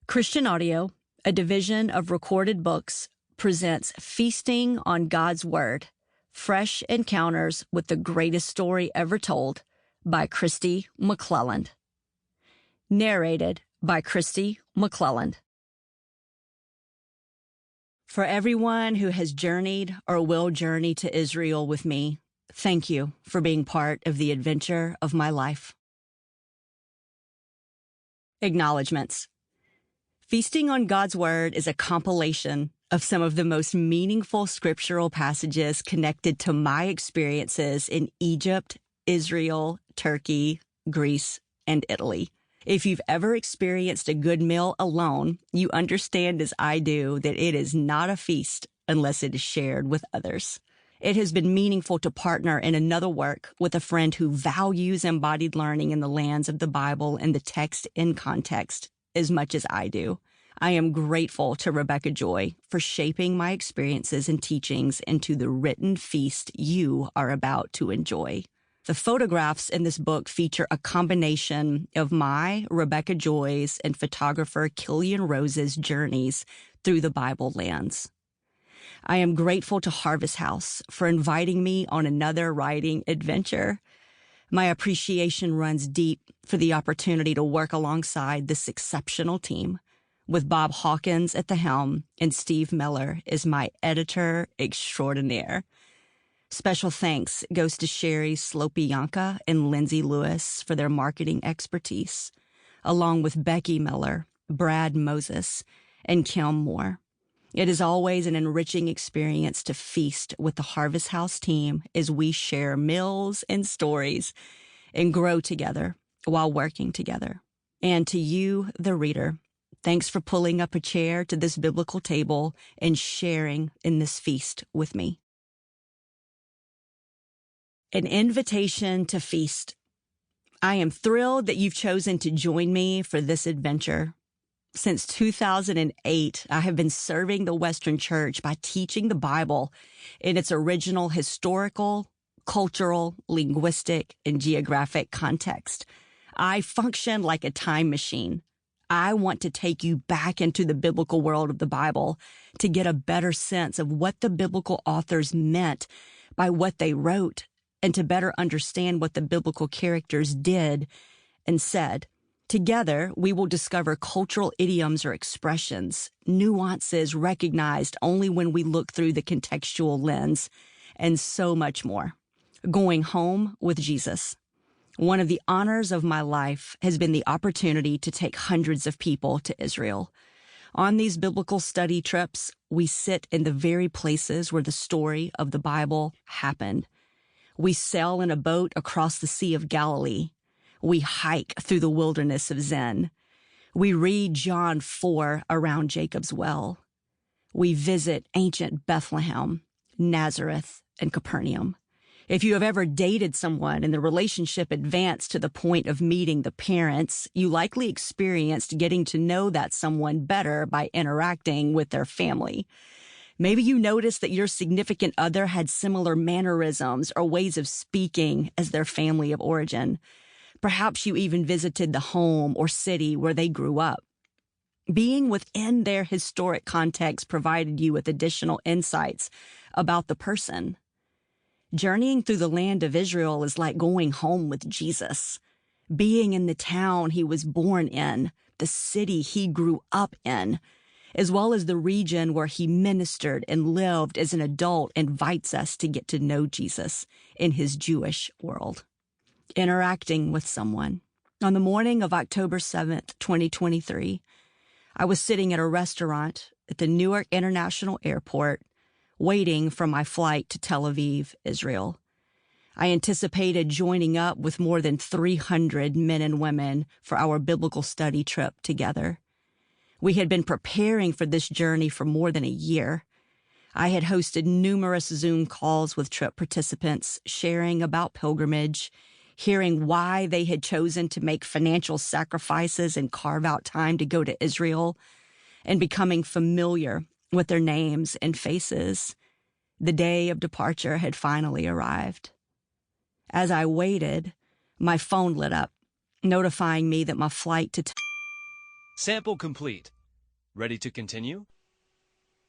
Christian Audio, a division of Recorded Books, presents Feasting on God's Word, Fresh Encounters with the Greatest Story Ever Told by Kristi McLelland. Narrated by Kristi McLelland. For everyone who has journeyed or will journey to Israel with me, thank you for being part of the adventure of my life. Acknowledgements. Feasting on God's Word is a compilation of some of the most meaningful scriptural passages connected to my experiences in Egypt, Israel, Turkey, Greece, and Italy. If you've ever experienced a good meal alone, you understand as I do that it is not a feast unless it is shared with others. It has been meaningful to partner in another work with a friend who values embodied learning in the lands of the Bible and the text in context as much as I do. I am grateful to Rebecca Joy for shaping my experiences and teachings into the written feast you are about to enjoy. The photographs in this book feature a combination of my, Rebecca Joy's, and photographer Killian Rose's journeys through the Bible lands. I am grateful to Harvest House for inviting me on another writing adventure. My appreciation runs deep for the opportunity to work alongside this exceptional team, with Bob Hawkins at the helm and Steve Miller as my editor extraordinaire. Special thanks goes to Sherry Slopianka and Lindsay Lewis for their marketing expertise, along with Becky Miller, Brad Moses, and Kim Moore. It is always an enriching experience to feast with the Harvest House team as we share meals and stories and grow together while working together. And to you, the reader, thanks for pulling up a chair to this biblical table and sharing in this feast with me. An invitation to feast. I am thrilled that you've chosen to join me for this adventure. Since 2008, I have been serving the Western Church by teaching the Bible in its original historical, cultural, linguistic, and geographic context. I function like a time machine. I want to take you back into the biblical world of the Bible to get a better sense of what the biblical authors meant by what they wrote, and to better understand what the biblical characters did and said. Together, we will discover cultural idioms or expressions, nuances recognized only when we look through the contextual lens, and so much more. Going home with Jesus. One of the honors of my life has been the opportunity to take hundreds of people to Israel. On these biblical study trips, we sit in the very places where the story of the Bible happened. We sail in a boat across the Sea of Galilee. We hike through the wilderness of Zin. We read John 4 around Jacob's well. We visit ancient Bethlehem, Nazareth, and Capernaum. If you have ever dated someone and the relationship advanced to the point of meeting the parents, you likely experienced getting to know that someone better by interacting with their family. Maybe you noticed that your significant other had similar mannerisms or ways of speaking as their family of origin. Perhaps you even visited the home or city where they grew up. Being within their historic context provided you with additional insights about the person. Journeying through the land of Israel is like going home with Jesus. Being in the town he was born in, the city he grew up in, as well as the region where he ministered and lived as an adult, invites us to get to know Jesus in his Jewish world. Interacting with someone. On the morning of October 7th, 2023, I was sitting at a restaurant at the Newark International Airport, waiting for my flight to Tel Aviv, Israel. I anticipated joining up with more than 300 men and women for our biblical study trip together. We had been preparing for this journey for more than a year. I had hosted numerous Zoom calls with trip participants, sharing about pilgrimage, hearing why they had chosen to make financial sacrifices and carve out time to go to Israel, and becoming familiar with their names and faces. The day of departure had finally arrived. As I waited, my phone lit up, notifying me that my flight to Sample complete. Ready to continue?